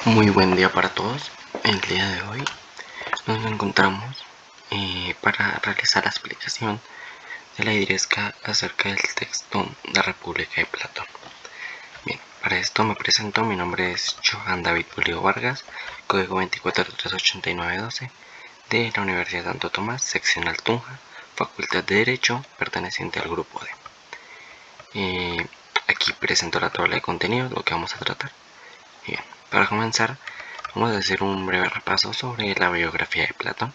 Muy buen día para todos. El día de hoy nos encontramos para realizar la explicación de la idresca acerca del texto La República de Platón. Bien, para esto me presento. Mi nombre es Johan David Pulido Vargas, código 2438912 de la Universidad Santo Tomás, sección Tunja, Facultad de Derecho, perteneciente al grupo D. Aquí presento la tabla de contenido, lo que vamos a tratar. Bien, para comenzar, vamos a hacer un breve repaso sobre la biografía de Platón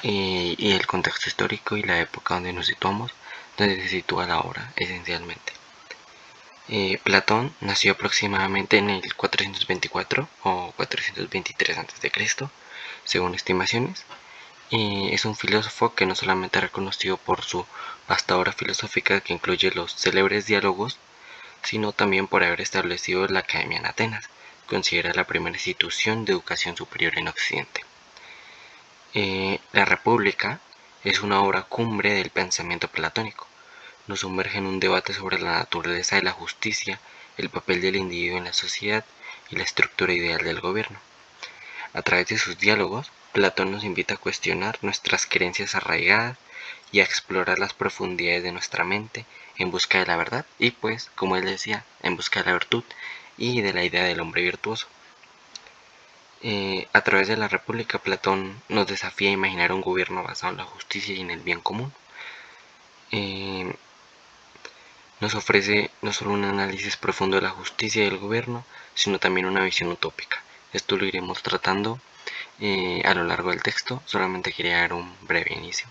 y el contexto histórico y la época donde nos situamos, donde se sitúa la obra esencialmente. Platón nació aproximadamente en el 424 o 423 a.C., según estimaciones. Es un filósofo que no solamente es reconocido por su vasta obra filosófica que incluye los célebres diálogos, sino también por haber establecido la Academia en Atenas, considerada la primera institución de educación superior en Occidente. La República es una obra cumbre del pensamiento platónico. Nos sumerge en un debate sobre la naturaleza de la justicia, el papel del individuo en la sociedad y la estructura ideal del gobierno. A través de sus diálogos, Platón nos invita a cuestionar nuestras creencias arraigadas y a explorar las profundidades de nuestra mente en busca de la verdad y, pues, como él decía, en busca de la virtud y de la idea del hombre virtuoso. A través de la República, Platón nos desafía a imaginar un gobierno basado en la justicia y en el bien común. Nos ofrece no solo un análisis profundo de la justicia y del gobierno, sino también una visión utópica. Esto lo iremos tratando a lo largo del texto. Solamente quería dar un breve inicio.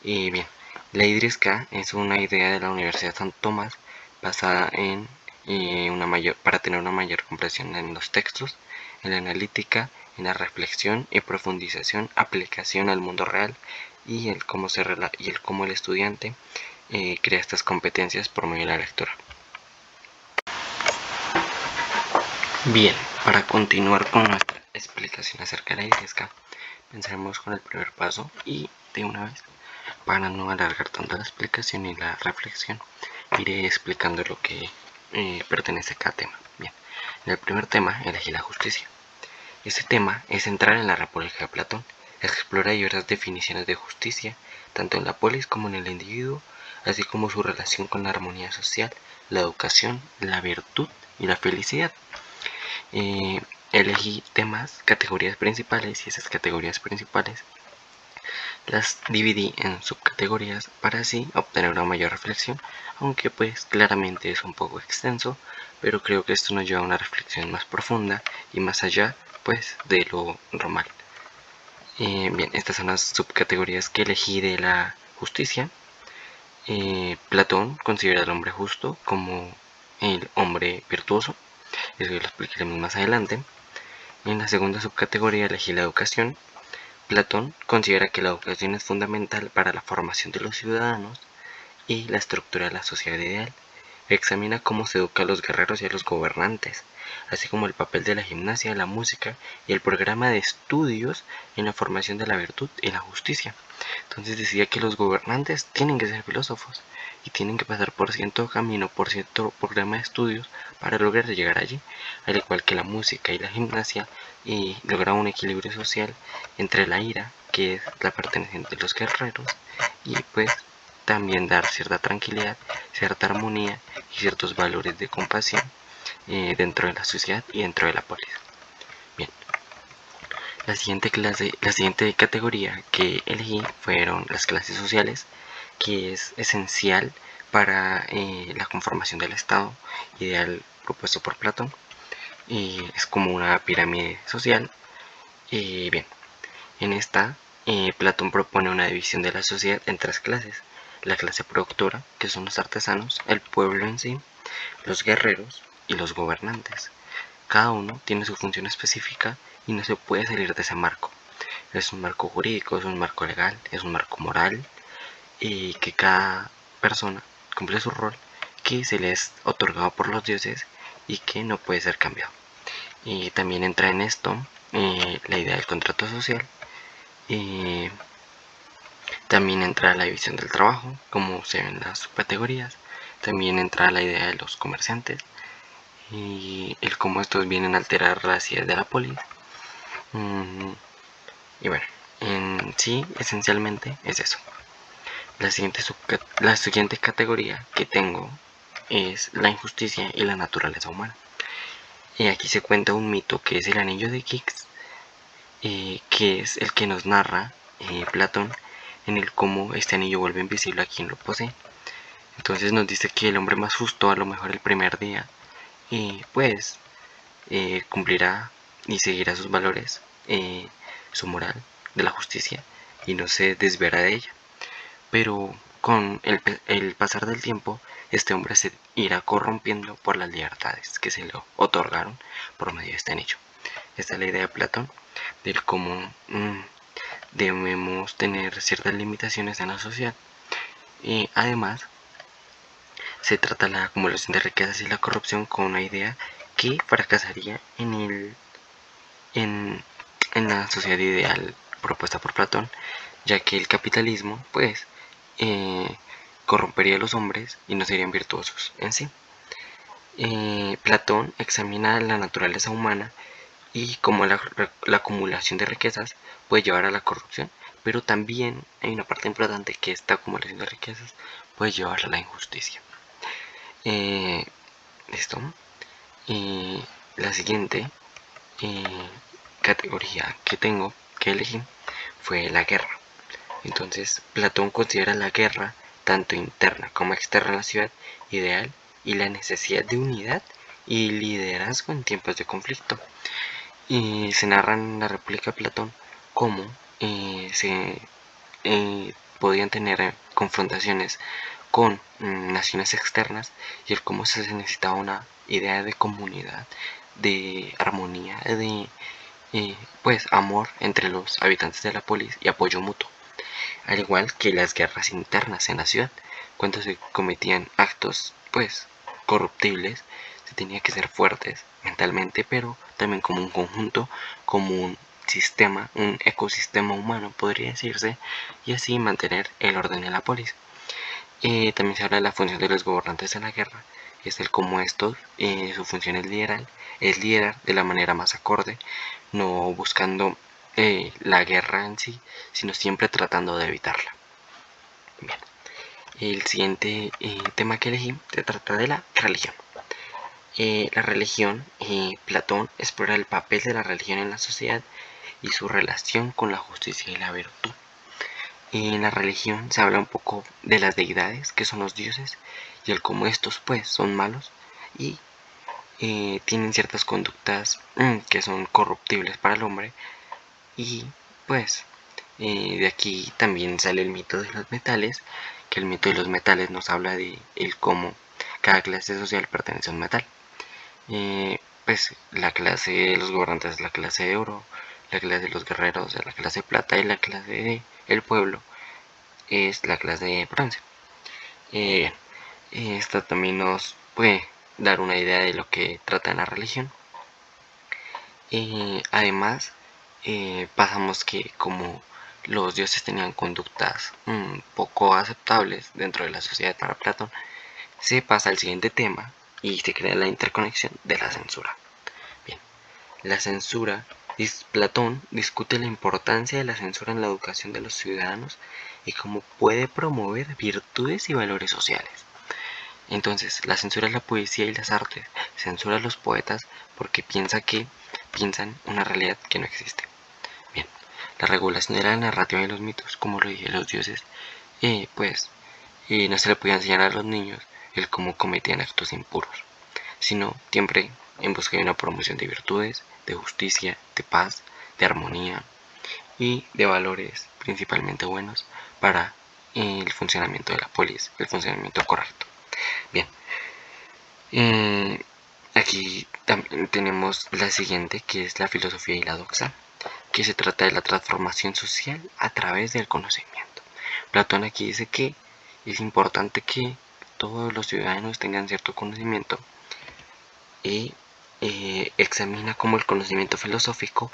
Bien, la idresca es una idea de la Universidad Santo Tomás basada en para tener una mayor comprensión en los textos, en la analítica, en la reflexión y profundización, aplicación al mundo real y el cómo el estudiante crea estas competencias por medio de la lectura. Bien, para continuar con nuestra explicación acerca de la idresca, pensaremos con el primer paso y de una vez, para no alargar tanto la explicación y la reflexión, iré explicando lo que pertenece a cada tema. Bien, en el primer tema elegí la justicia. Este tema es central en la República de Platón. Explora diversas definiciones de justicia, tanto en la polis como en el individuo, así como su relación con la armonía social, la educación, la virtud y la felicidad. Elegí categorías principales, y esas categorías principales las dividí en subcategorías para así obtener una mayor reflexión, aunque pues claramente es un poco extenso, pero creo que esto nos lleva a una reflexión más profunda y más allá pues de lo normal. Bien, estas son las subcategorías que elegí de la justicia. Platón considera al hombre justo como el hombre virtuoso, eso lo explicaremos más adelante. En la segunda subcategoría elegí la educación. Platón considera que la educación es fundamental para la formación de los ciudadanos y la estructura de la sociedad ideal. Examina cómo se educa a los guerreros y a los gobernantes, así como el papel de la gimnasia, la música y el programa de estudios en la formación de la virtud y la justicia. Entonces decía que los gobernantes tienen que ser filósofos y tienen que pasar por cierto camino, por cierto programa de estudios para lograr llegar allí, al igual que la música y la gimnasia, y lograr un equilibrio social entre la ira, que es la perteneciente de los guerreros, y pues también dar cierta tranquilidad, cierta armonía y ciertos valores de compasión dentro de la sociedad y dentro de la polis. Bien, la siguiente categoría que elegí fueron las clases sociales, que es esencial para la conformación del Estado ideal propuesto por Platón. Es como una pirámide social. Bien, en esta Platón propone una división de la sociedad en tres clases: la clase productora, que son los artesanos, el pueblo en sí, los guerreros y los gobernantes. Cada uno tiene su función específica y no se puede salir de ese marco. Es un marco jurídico, es un marco legal, es un marco moral, y que cada persona cumple su rol que se le es otorgado por los dioses y que no puede ser cambiado. Y también entra en esto la idea del contrato social. También entra la división del trabajo, como se ven las subcategorías. También entra la idea de los comerciantes. y el cómo estos vienen a alterar las ideas de la polis. Y bueno, en sí, esencialmente es eso. La siguiente categoría que tengo es la injusticia y la naturaleza humana. Y aquí se cuenta un mito que es el anillo de Giggs, que es el que nos narra Platón, en el cómo este anillo vuelve invisible a quien lo posee. Entonces nos dice que el hombre más justo, a lo mejor el primer día, pues cumplirá y seguirá sus valores, su moral de la justicia, y no se desviará de ella. Pero con el pasar del tiempo, este hombre se irá corrompiendo por las libertades que se le otorgaron por medio de este anillo. Esta es la idea de Platón, del cómo debemos tener ciertas limitaciones en la sociedad. Y además, se trata la acumulación de riquezas y la corrupción con una idea que fracasaría en, en la sociedad ideal propuesta por Platón, ya que el capitalismo, pues, corrompería a los hombres y no serían virtuosos en sí. Platón examina la naturaleza humana y cómo la acumulación de riquezas puede llevar a la corrupción, pero también hay una parte importante que esta acumulación de riquezas puede llevar a la injusticia. Esto. La siguiente categoría que elegí fue la guerra. Entonces, Platón considera la guerra, tanto interna como externa en la ciudad, ideal y la necesidad de unidad y liderazgo en tiempos de conflicto. Y se narra en la República de Platón cómo se podían tener confrontaciones con naciones externas y el cómo se necesitaba una idea de comunidad, de armonía, de pues amor entre los habitantes de la polis y apoyo mutuo, al igual que las guerras internas en la ciudad. Cuando se cometían actos pues corruptibles, se tenía que ser fuertes mentalmente, pero también como un conjunto, como un sistema, un ecosistema humano podría decirse, y así mantener el orden en la polis. También se habla de la función de los gobernantes en la guerra, es el cómo estos, su función es liderar de la manera más acorde, no buscando la guerra en sí, sino siempre tratando de evitarla. Bien, el siguiente tema que elegí se trata de la religión. La religión, Platón explora el papel de la religión en la sociedad y su relación con la justicia y la virtud. En la religión se habla un poco de las deidades, que son los dioses, y el cómo estos pues son malos y tienen ciertas conductas que son corruptibles para el hombre. Y pues de aquí también sale el mito de los metales, que el mito de los metales nos habla de el cómo cada clase social pertenece a un metal. Pues la clase de los gobernantes es la clase de oro, la clase de los guerreros es la clase de plata y la clase de el pueblo es la clase de bronce. Bien, esta también nos puede dar una idea de lo que trata la religión. Además, pasamos que como los dioses tenían conductas poco aceptables dentro de la sociedad para Platón, se pasa al siguiente tema y se crea la interconexión de la censura. Bien, la censura, Platón discute la importancia de la censura en la educación de los ciudadanos y cómo puede promover virtudes y valores sociales. Entonces, la censura es la poesía y las artes, censura a los poetas porque piensan una realidad que no existe. Bien, la regulación de la narrativa y los mitos, como lo dije, los dioses, pues no se le podía enseñar a los niños el cómo cometían actos impuros, sino siempre en busca de una promoción de virtudes, de justicia, de paz, de armonía y de valores principalmente buenos para el funcionamiento de la polis, el funcionamiento correcto. Bien, aquí también tenemos la siguiente, que es la filosofía y la doxa, que se trata de la transformación social a través del conocimiento. Platón aquí dice que es importante que todos los ciudadanos tengan cierto conocimiento y examina cómo el conocimiento filosófico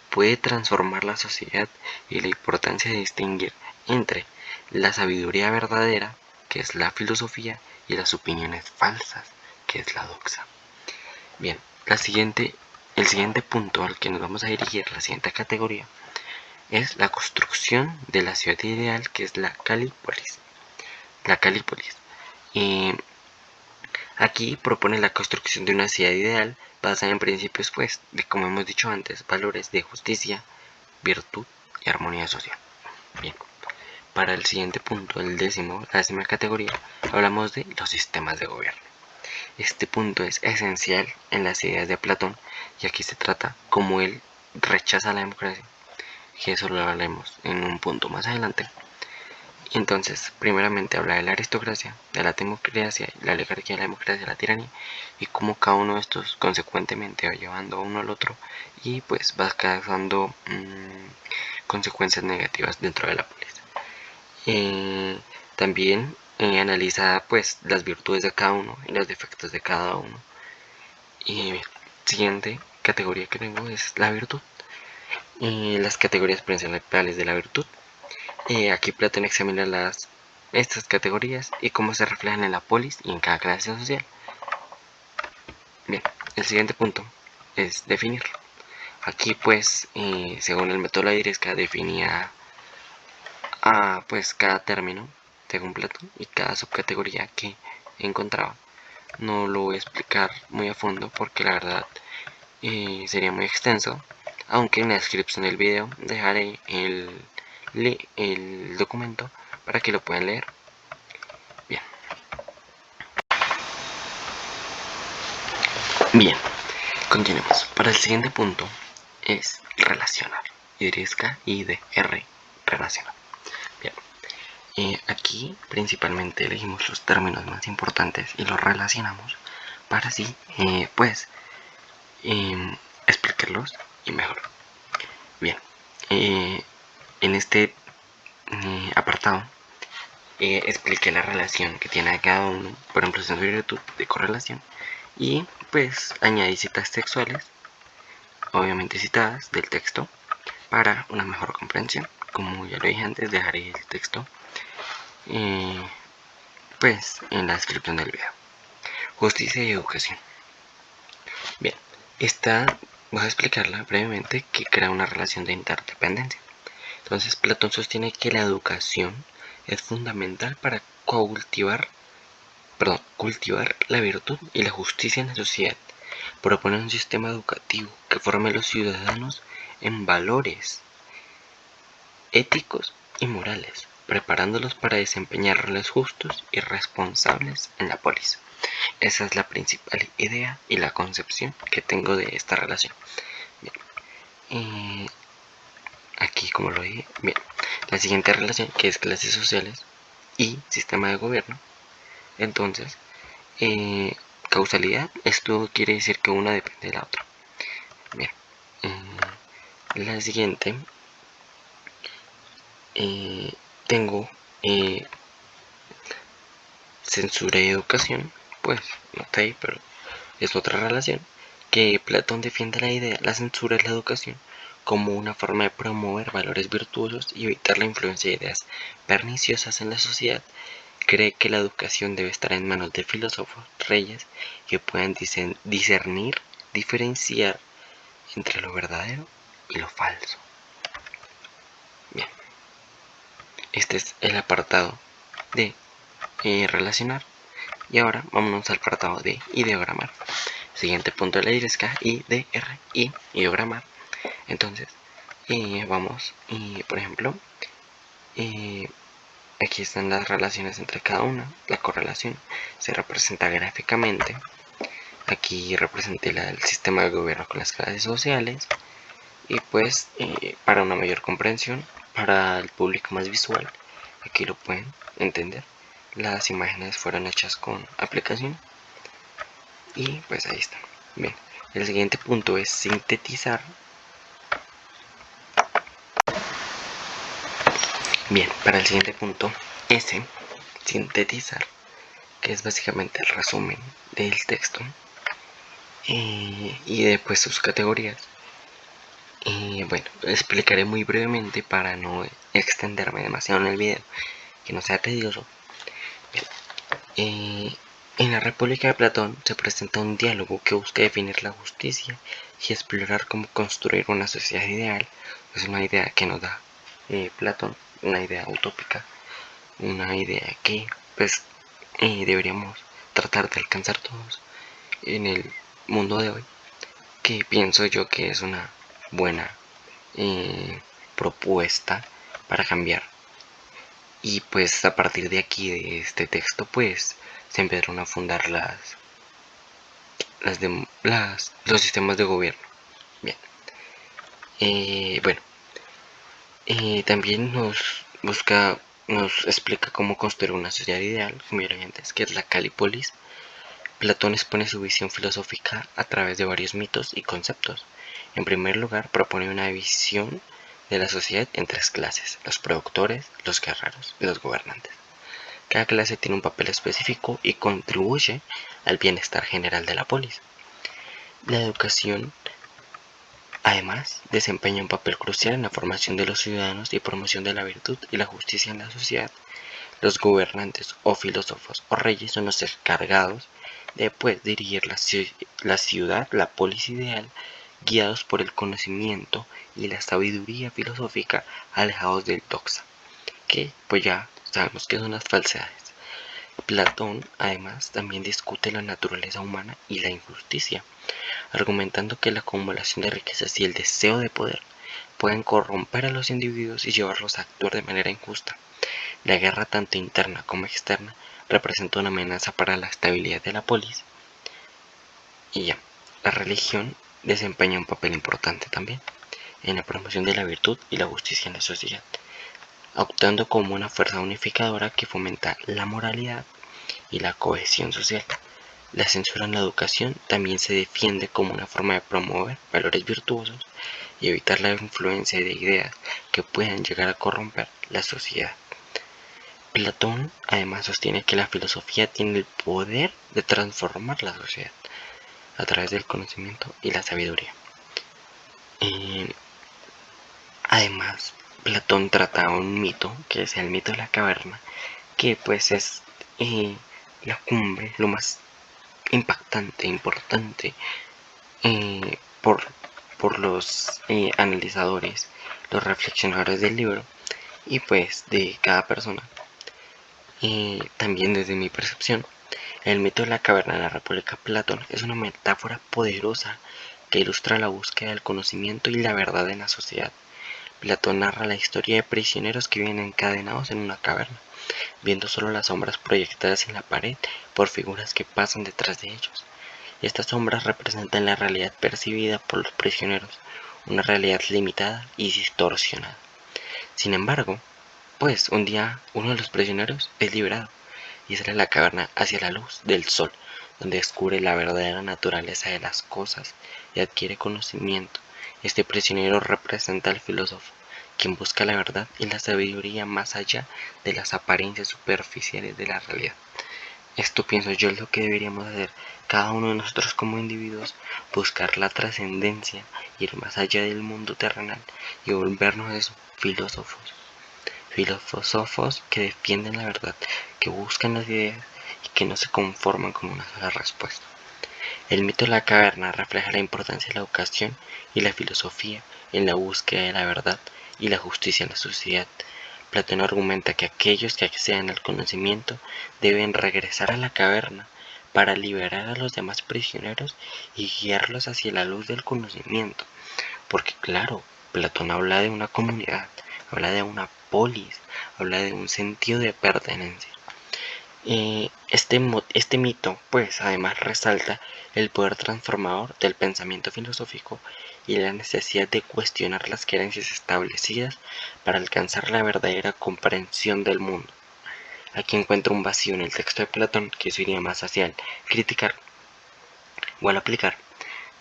puede transformar la sociedad y la importancia de distinguir entre la sabiduría verdadera, que es la filosofía, y las opiniones falsas, que es la doxa. Bien, el siguiente punto al que nos vamos a dirigir, la siguiente categoría, es la construcción de la ciudad ideal, que es la Calípolis. La Calípolis. Aquí propone la construcción de una ciudad ideal basada en principios, pues, de, como hemos dicho antes, valores de justicia, virtud y armonía social. Bien, para el siguiente punto, el décimo, la décima categoría, hablamos de los sistemas de gobierno. Este punto es esencial en las ideas de Platón, y aquí se trata cómo él rechaza la democracia, que eso lo hablaremos en un punto más adelante. Entonces, primeramente habla de la aristocracia, de la democracia, la oligarquía, la democracia, la tiranía, y cómo cada uno de estos consecuentemente va llevando a uno al otro y pues va causando consecuencias negativas dentro de la polis. También analiza pues las virtudes de cada uno y los defectos de cada uno. Y siguiente categoría que tengo es la virtud. Las categorías principales de la virtud. Aquí Platón examina estas categorías y cómo se reflejan en la polis y en cada clase social. Bien, el siguiente punto es definirlo. Aquí pues, según el método Ladresca, definía pues cada término según Platón y cada subcategoría que encontraba. No lo voy a explicar muy a fondo porque la verdad sería muy extenso, aunque en la descripción del video dejaré el documento para que lo puedan leer. Bien. Bien, continuemos. Para el siguiente punto es relacionar. Idrisca y de R, relacionar. Bien. Aquí principalmente elegimos los términos más importantes y los relacionamos para así, pues, explicarlos y mejor. Bien, en este apartado expliqué la relación que tiene cada uno, por ejemplo, virtud de correlación, y pues añadí citas textuales, obviamente citadas del texto, para una mejor comprensión. Como ya lo dije antes, dejaré el texto pues en la descripción del video. Justicia y educación. Bien, voy a explicarla brevemente, que crea una relación de interdependencia. Entonces Platón sostiene que la educación es fundamental para cultivar la virtud y la justicia en la sociedad. Propone un sistema educativo que forme a los ciudadanos en valores éticos y morales, preparándolos para desempeñar roles justos y responsables en la polis. Esa es la principal idea y la concepción que tengo de esta relación. Bien. Aquí, como lo dije, bien, la siguiente relación, que es clases sociales y sistema de gobierno. Entonces, causalidad, esto quiere decir que una depende de la otra. Bien, la siguiente, tengo censura y educación, pues no está ahí, pero es otra relación, que Platón defiende la idea, la censura es la educación, como una forma de promover valores virtuosos y evitar la influencia de ideas perniciosas en la sociedad. Cree que la educación debe estar en manos de filósofos, reyes, que puedan discernir, diferenciar entre lo verdadero y lo falso. Bien, este es el apartado de relacionar. Y ahora vámonos al apartado de ideogramar. Siguiente punto de la idresca, IDR, ideogramar. Entonces, vamos, por ejemplo, aquí están las relaciones entre cada una. La correlación se representa gráficamente. Aquí representé el sistema de gobierno con las clases sociales. Y pues, para una mayor comprensión, para el público más visual, aquí lo pueden entender. Las imágenes fueron hechas con aplicación. Y pues ahí está. Bien, el siguiente punto es sintetizar. Bien, para el siguiente punto, sintetizar, que es básicamente el resumen del texto y después sus categorías. Bueno, explicaré muy brevemente para no extenderme demasiado en el video, que no sea tedioso. Bien, En la República de Platón se presenta un diálogo que busca definir la justicia y explorar cómo construir una sociedad ideal. Es una idea que nos da Platón, una idea utópica, una idea que pues deberíamos tratar de alcanzar todos en el mundo de hoy, que pienso yo que es una buena propuesta para cambiar. Y pues a partir de aquí, de este texto, pues se empezaron a fundar los sistemas de gobierno. Bien. Bueno, también nos explica cómo construir una sociedad ideal, como ya antes, que es la Calipolis. Platón expone su visión filosófica a través de varios mitos y conceptos. En primer lugar, propone una visión de la sociedad en tres clases: los productores, los guerreros y los gobernantes. Cada clase tiene un papel específico y contribuye al bienestar general de la polis. La educación, además, desempeña un papel crucial en la formación de los ciudadanos y promoción de la virtud y la justicia en la sociedad. Los gobernantes o filósofos o reyes son los encargados de dirigir la ciudad, la polis ideal, guiados por el conocimiento y la sabiduría filosófica, alejados del doxa, que pues ya sabemos que son las falsedades. Platón, además, también discute la naturaleza humana y la injusticia, argumentando que la acumulación de riquezas y el deseo de poder pueden corromper a los individuos y llevarlos a actuar de manera injusta. La guerra, tanto interna como externa, representa una amenaza para la estabilidad de la polis. Y ya, la religión desempeña un papel importante también en la promoción de la virtud y la justicia en la sociedad, actuando como una fuerza unificadora que fomenta la moralidad y la cohesión social. La censura en la educación también se defiende como una forma de promover valores virtuosos y evitar la influencia de ideas que puedan llegar a corromper la sociedad. Platón además sostiene que la filosofía tiene el poder de transformar la sociedad a través del conocimiento y la sabiduría. Además, Platón trata un mito, que es el mito de la caverna, que pues es la cumbre, lo más impactante, importante eh, por, por los analizadores, los reflexionadores del libro y pues de cada persona. También desde mi percepción, el mito de la caverna de la República de Platón es una metáfora poderosa que ilustra la búsqueda del conocimiento y la verdad en la sociedad. Platón narra la historia de prisioneros que viven encadenados en una caverna, viendo solo las sombras proyectadas en la pared por figuras que pasan detrás de ellos. Estas sombras representan la realidad percibida por los prisioneros, una realidad limitada y distorsionada. Sin embargo, pues un día uno de los prisioneros es liberado y sale a la caverna hacia la luz del sol, donde descubre la verdadera naturaleza de las cosas y adquiere conocimiento. Este prisionero representa al filósofo, quien busca la verdad y la sabiduría más allá de las apariencias superficiales de la realidad. Esto pienso yo es lo que deberíamos hacer cada uno de nosotros como individuos, buscar la trascendencia, ir más allá del mundo terrenal y volvernos eso, filósofos que defienden la verdad, que buscan las ideas y que no se conforman con una sola respuesta. El mito de la caverna refleja la importancia de la educación y la filosofía en la búsqueda de la verdad y la justicia en la sociedad. Platón argumenta que aquellos que accedan al conocimiento deben regresar a la caverna para liberar a los demás prisioneros y guiarlos hacia la luz del conocimiento. Porque claro, Platón habla de una comunidad, habla de una polis, habla de un sentido de pertenencia. Este mito, pues, además resalta el poder transformador del pensamiento filosófico y la necesidad de cuestionar las creencias establecidas para alcanzar la verdadera comprensión del mundo. Aquí encuentro un vacío en el texto de Platón que eso iría más hacia el criticar o al aplicar,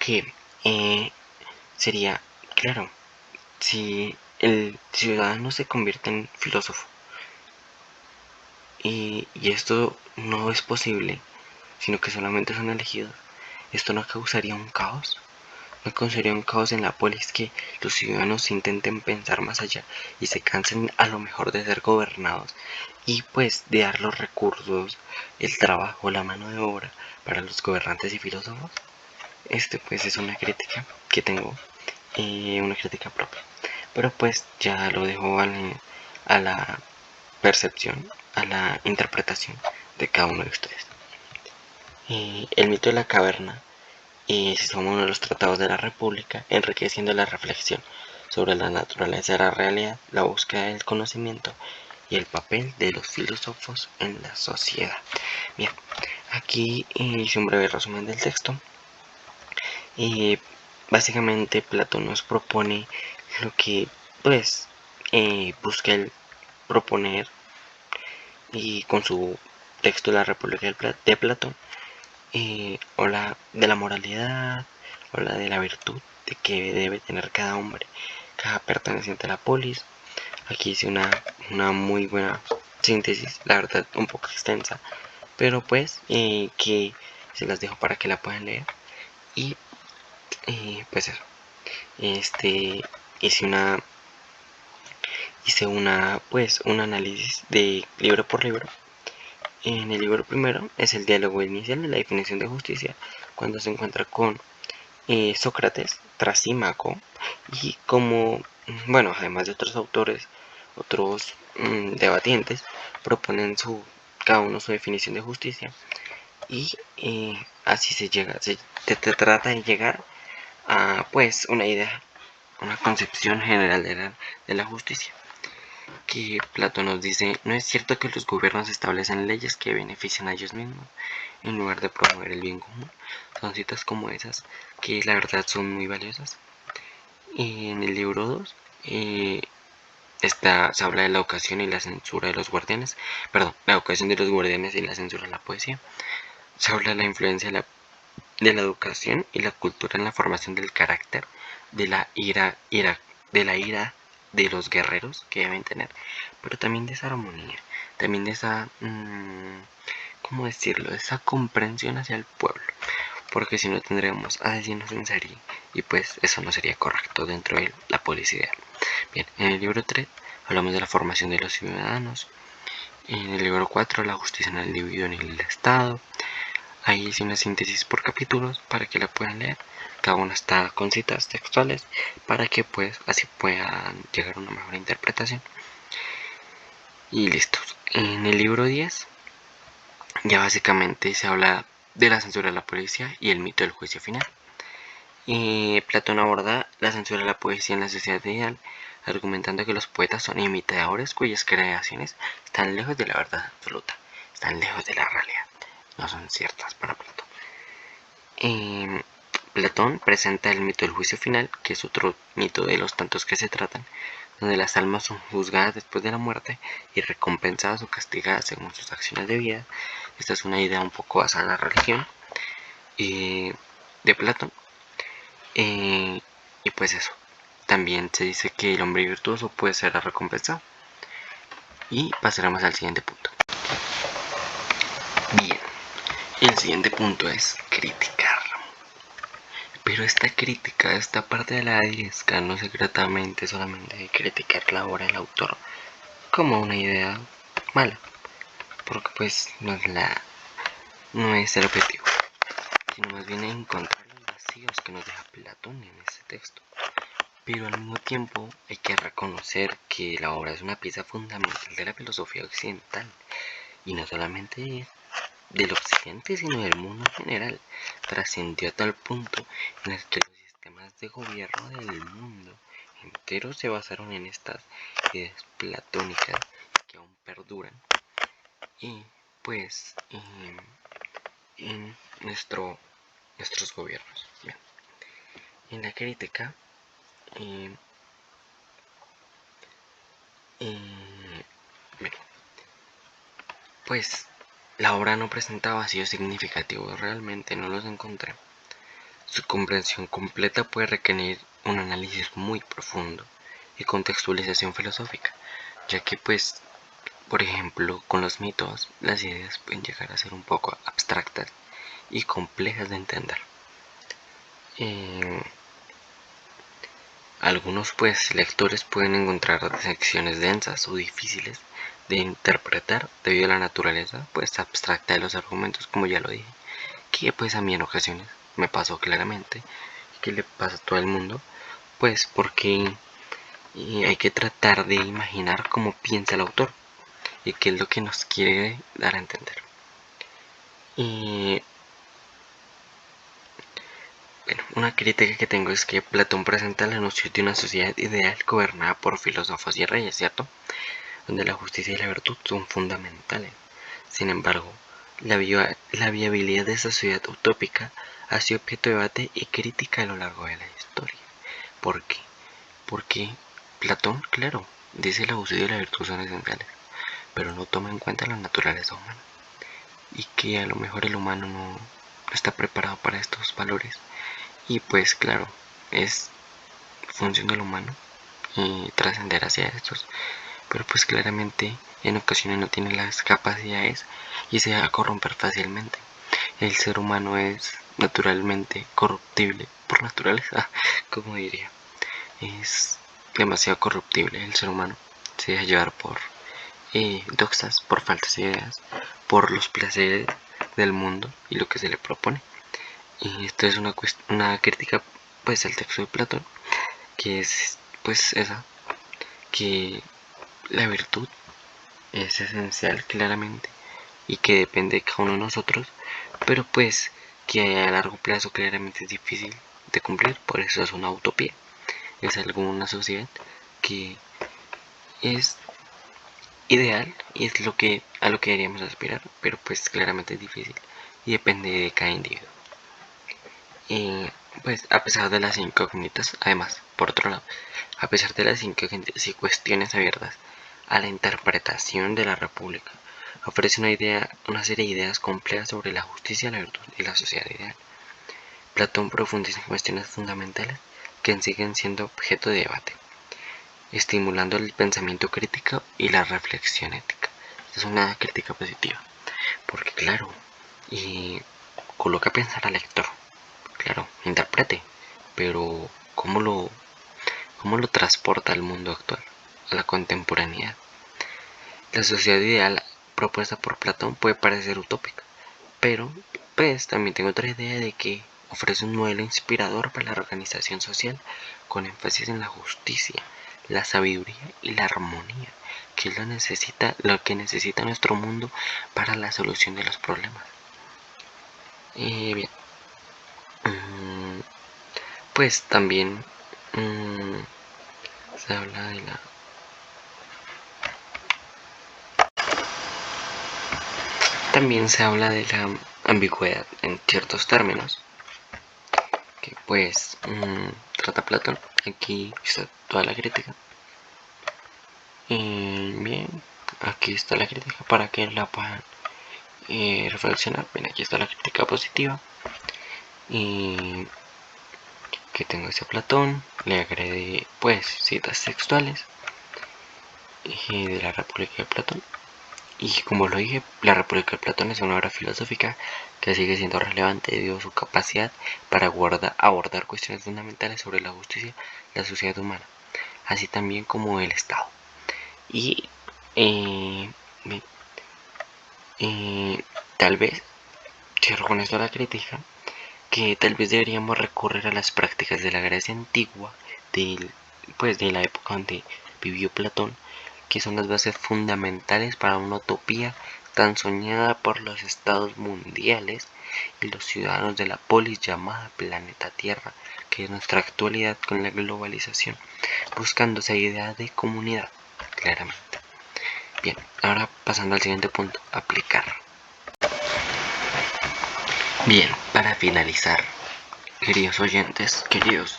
que sería, claro, si el ciudadano se convierte en filósofo y esto no es posible, sino que solamente son elegidos, ¿esto no causaría un caos? Me considero un caos en la polis que los ciudadanos intenten pensar más allá y se cansen a lo mejor de ser gobernados y pues de dar los recursos, el trabajo, la mano de obra para los gobernantes y filósofos. Pues es una crítica que tengo, una crítica propia, pero pues ya lo dejo a la percepción, a la interpretación de cada uno de ustedes. El mito de la caverna se suma uno de los tratados de la República, enriqueciendo la reflexión sobre la naturaleza de la realidad, la búsqueda del conocimiento y el papel de los filósofos en la sociedad. Bien, aquí hice un breve resumen del texto. Básicamente Platón nos propone lo que pues busca el proponer y con su texto La República de Platón, habla de la moralidad, habla de la virtud de que debe tener cada hombre, cada perteneciente a la polis. Aquí hice una muy buena síntesis, la verdad un poco extensa, pero pues que se las dejo para que la puedan leer. Y pues eso, hice pues un análisis de libro por libro. En el libro primero es el diálogo inicial de la definición de justicia, cuando se encuentra con Sócrates, Trasímaco, y como, bueno, además de otros autores, otros debatientes, proponen cada uno su definición de justicia, y así se trata de llegar a pues una idea, una concepción general de la justicia. Que Platón nos dice: no es cierto que los gobiernos establecen leyes que benefician a ellos mismos en lugar de promover el bien común. Son citas como esas que la verdad son muy valiosas. Y en el libro 2 se habla de la educación y la censura de los guardianes, perdón, la educación de los guardianes y la censura de la poesía. Se habla de la influencia de la educación y la cultura en la formación del carácter, de la ira de los guerreros que deben tener, pero también de esa armonía, también de esa, ¿cómo decirlo?, de esa comprensión hacia el pueblo, porque si no tendríamos asesinos en serie y pues eso no sería correcto dentro de la policía. Bien, en el libro 3 hablamos de la formación de los ciudadanos, en el libro 4 la justicia en el individuo y en el Estado. Ahí hice una síntesis por capítulos para que la puedan leer. Cada una está con citas textuales para que pues así puedan llegar a una mejor interpretación. Y listo. En el libro 10 ya básicamente se habla de la censura de la poesía y el mito del juicio final. Platón aborda la censura de la poesía en la sociedad ideal, argumentando que los poetas son imitadores cuyas creaciones están lejos de la verdad absoluta, están lejos de la realidad, no son ciertas para Platón. Platón presenta el mito del juicio final, que es otro mito de los tantos que se tratan, donde las almas son juzgadas después de la muerte y recompensadas o castigadas según sus acciones de vida. Esta es una idea un poco basada en la religión de Platón. Y pues eso, también se dice que el hombre virtuoso puede ser recompensado. Y pasaremos al siguiente punto. Bien, el siguiente punto es criticar. Pero esta crítica, esta parte de la disca, no se secretamente solamente de criticar la obra del autor como una idea mala, porque pues no es el objetivo, sino más bien encontrar los vacíos que nos deja Platón en ese texto. Pero al mismo tiempo hay que reconocer que la obra es una pieza fundamental de la filosofía occidental, y no solamente del occidente, sino del mundo en general. Trascendió a tal punto en el que los sistemas de gobierno del mundo entero se basaron en estas ideas platónicas que aún perduran. Y pues en nuestros gobiernos. Bien. En la crítica pues la obra no presenta vacíos significativos, realmente no los encontré. Su comprensión completa puede requerir un análisis muy profundo y contextualización filosófica, ya que pues, por ejemplo, con los mitos, las ideas pueden llegar a ser un poco abstractas y complejas de entender. algunos pues lectores pueden encontrar secciones densas o difíciles de interpretar debido a la naturaleza pues abstracta de los argumentos, como ya lo dije, que pues a mí en ocasiones me pasó claramente, que le pasa a todo el mundo, pues porque hay que tratar de imaginar cómo piensa el autor y qué es lo que nos quiere dar a entender. Y bueno, una crítica que tengo es que Platón presenta la noción de una sociedad ideal gobernada por filósofos y reyes, ¿cierto? Donde la justicia y la virtud son fundamentales. Sin embargo, la viabilidad de esa sociedad utópica ha sido objeto de debate y crítica a lo largo de la historia. ¿Por qué? Porque Platón, claro, dice la justicia y la virtud son esenciales, pero no toma en cuenta la naturaleza humana y que a lo mejor el humano no está preparado para estos valores. Y pues claro, es función del humano y trascender hacia estos, pero pues claramente en ocasiones no tiene las capacidades y se va a corromper fácilmente. El ser humano es naturalmente corruptible por naturaleza, como diría. Es demasiado corruptible el ser humano. Se deja llevar por doxas, por falsas ideas, por los placeres del mundo y lo que se le propone. Y esto es una crítica pues al texto de Platón, que es pues esa, que la virtud es esencial claramente y que depende de cada uno de nosotros, pero pues que a largo plazo claramente es difícil de cumplir, por eso es una utopía. Es algo, una sociedad que es ideal y es a lo que deberíamos aspirar, pero pues claramente es difícil y depende de cada individuo. Y pues a pesar de las incógnitas, además, por otro lado, a pesar de las incógnitas y cuestiones abiertas a la interpretación de la República, ofrece una serie de ideas complejas sobre la justicia, la virtud y la sociedad ideal. Platón profundiza en cuestiones fundamentales que siguen siendo objeto de debate, estimulando el pensamiento crítico y la reflexión ética. Es una crítica positiva, porque claro, y coloca a pensar al lector. Claro, interprete, pero cómo lo transporta al mundo actual, a la contemporaneidad? La sociedad ideal propuesta por Platón puede parecer utópica, pero pues también tengo otra idea de que ofrece un modelo inspirador para la organización social con énfasis en la justicia, la sabiduría y la armonía, que es lo que necesita nuestro mundo para la solución de los problemas. Bien, pues también se habla de la ambigüedad en ciertos términos que pues trata Platón. Aquí está toda la crítica. Bien, aquí está la crítica para que la puedan reflexionar. Bien, aquí está la crítica positiva. Y que tengo ese Platón, le agregué pues citas textuales de la República de Platón. Y como lo dije, la República de Platón es una obra filosófica que sigue siendo relevante debido a su capacidad para abordar cuestiones fundamentales sobre la justicia y la sociedad humana, así también como el Estado. Y eh, tal vez, cierro con esto la crítica, que tal vez deberíamos recurrir a las prácticas de la Grecia antigua, pues de la época donde vivió Platón, que son las bases fundamentales para una utopía tan soñada por los estados mundiales y los ciudadanos de la polis llamada planeta Tierra, que es nuestra actualidad con la globalización, buscando esa idea de comunidad, claramente. Bien, ahora pasando al siguiente punto, aplicar. Bien, para finalizar, queridos oyentes, queridos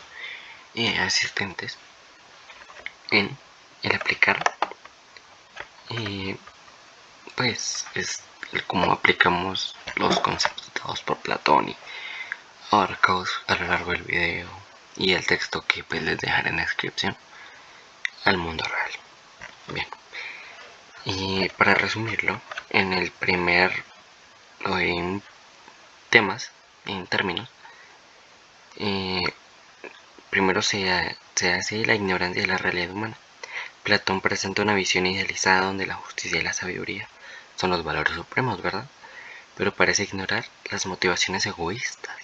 asistentes, en el aplicar, pues es como aplicamos los conceptos dados por Platón y abarcados a lo largo del video y el texto que pues les dejaré en la descripción al mundo real. Bien, y para resumirlo, en el primer temas, en términos, primero se hace la ignorancia de la realidad humana. Platón presenta una visión idealizada donde la justicia y la sabiduría son los valores supremos, ¿verdad? Pero parece ignorar las motivaciones egoístas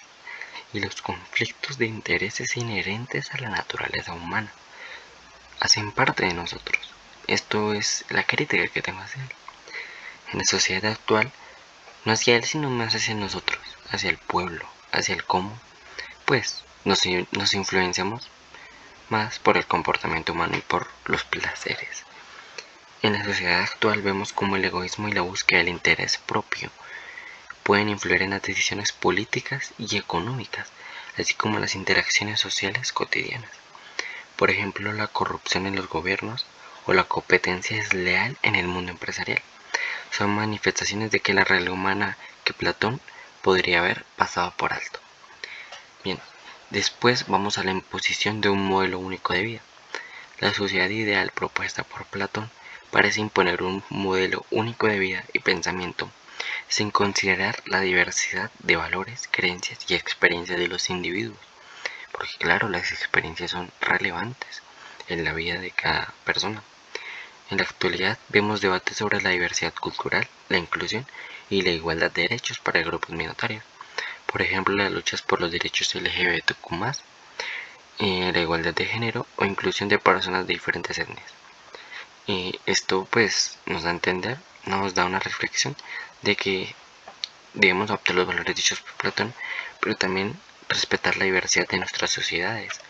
y los conflictos de intereses inherentes a la naturaleza humana. Hacen parte de nosotros. Esto es la crítica que tengo hacia él. En la sociedad actual, no hacia él, sino más hacia nosotros, hacia el pueblo, hacia el cómo, pues nos influenciamos más por el comportamiento humano y por los placeres. En la sociedad actual vemos cómo el egoísmo y la búsqueda del interés propio pueden influir en las decisiones políticas y económicas, así como en las interacciones sociales cotidianas. Por ejemplo, la corrupción en los gobiernos o la competencia desleal en el mundo empresarial son manifestaciones de que la realidad humana que Platón podría haber pasado por alto. Bien, después vamos a la imposición de un modelo único de vida. La sociedad ideal propuesta por Platón parece imponer un modelo único de vida y pensamiento sin considerar la diversidad de valores, creencias y experiencias de los individuos. Porque claro, las experiencias son relevantes en la vida de cada persona. En la actualidad vemos debates sobre la diversidad cultural, la inclusión y la igualdad de derechos para grupos minoritarios. Por ejemplo, las luchas por los derechos LGBTQ+, la igualdad de género o inclusión de personas de diferentes etnias. Y esto pues nos da a entender, nos da una reflexión de que debemos adoptar los valores dichos por Platón, pero también respetar la diversidad de nuestras sociedades.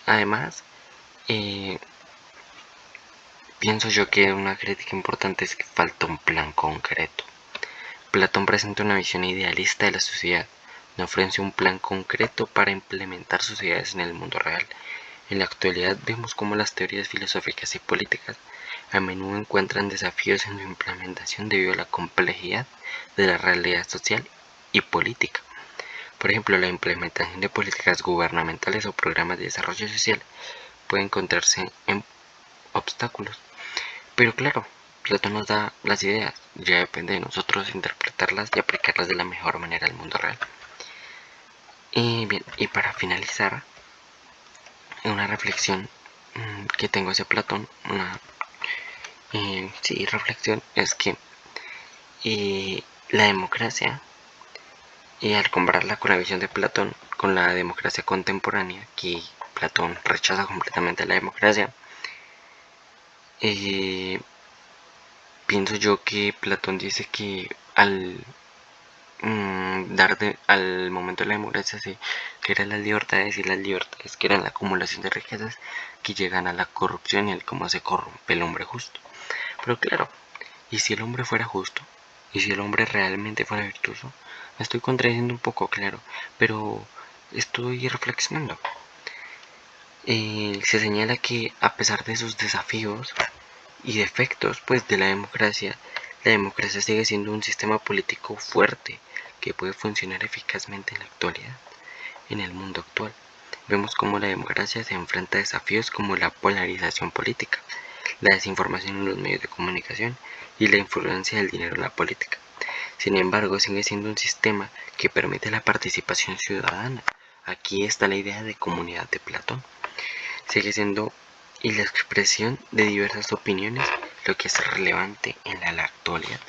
Además, pienso yo que una crítica importante es que falta un plan concreto. Platón presenta una visión idealista de la sociedad, no ofrece un plan concreto para implementar sociedades en el mundo real. En la actualidad vemos cómo las teorías filosóficas y políticas a menudo encuentran desafíos en su implementación debido a la complejidad de la realidad social y política. Por ejemplo, la implementación de políticas gubernamentales o programas de desarrollo social puede encontrarse en obstáculos. Pero claro, Platón nos da las ideas, ya depende de nosotros interpretarlas y aplicarlas de la mejor manera al mundo real. Y bien, y para finalizar, una reflexión que tengo hacia Platón, una reflexión es que la democracia, y al compararla con la visión de Platón, con la democracia contemporánea, que Platón rechaza completamente la democracia, pienso yo que Platón dice que al al momento de la democracia que eran las libertades, y las libertades que eran la acumulación de riquezas que llegan a la corrupción y al cómo se corrompe el hombre justo. Pero claro, ¿y si el hombre fuera justo? ¿Y si el hombre realmente fuera virtuoso? Me estoy contradiciendo un poco, claro, pero estoy reflexionando. Se señala que a pesar de sus desafíos y defectos pues de la democracia sigue siendo un sistema político fuerte que puede funcionar eficazmente en la actualidad, en el mundo actual. Vemos cómo la democracia se enfrenta a desafíos como la polarización política, la desinformación en los medios de comunicación y la influencia del dinero en la política. Sin embargo, sigue siendo un sistema que permite la participación ciudadana. Aquí está la idea de comunidad de Platón. Sigue siendo y la expresión de diversas opiniones lo que es relevante en la actualidad.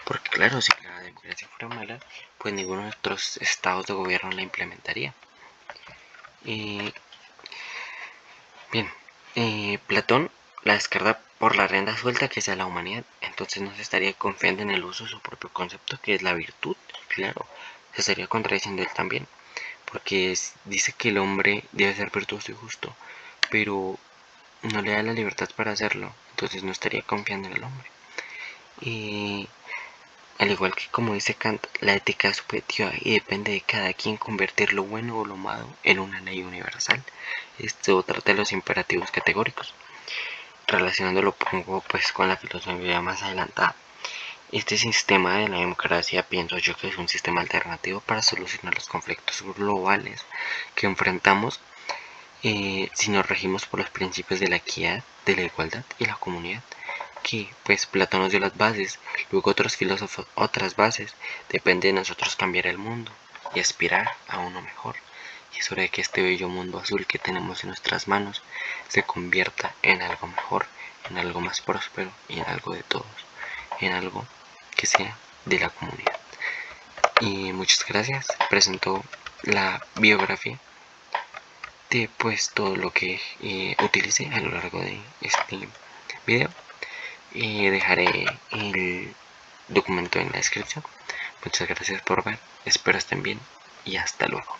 Porque claro, si la democracia fuera mala, pues ninguno de nuestros estados de gobierno la implementaría. Bien, Platón la descarga por la rienda suelta que sea la humanidad, entonces no se estaría confiando en el uso de su propio concepto que es la virtud. Claro, se estaría contradiciendo él también, porque dice que el hombre debe ser virtuoso y justo, pero no le da la libertad para hacerlo, entonces no estaría confiando en el hombre. Y al igual que como dice Kant, la ética es subjetiva y depende de cada quien convertir lo bueno o lo malo en una ley universal. Esto trata de los imperativos categóricos, relacionándolo pongo pues con la filosofía más adelantada. Este sistema de la democracia pienso yo que es un sistema alternativo para solucionar los conflictos globales que enfrentamos si nos regimos por los principios de la equidad, de la igualdad y la comunidad, que pues Platón nos dio las bases, luego otros filósofos otras bases. Depende de nosotros cambiar el mundo y aspirar a uno mejor. y es hora de que este bello mundo azul que tenemos en nuestras manos se convierta en algo mejor, en algo más próspero y en algo de todos, en algo que sea de la comunidad. Y muchas gracias. Presento la biografía de pues todo lo que utilicé a lo largo de este video, y dejaré el documento en la descripción. Muchas gracias por ver, espero estén bien y hasta luego.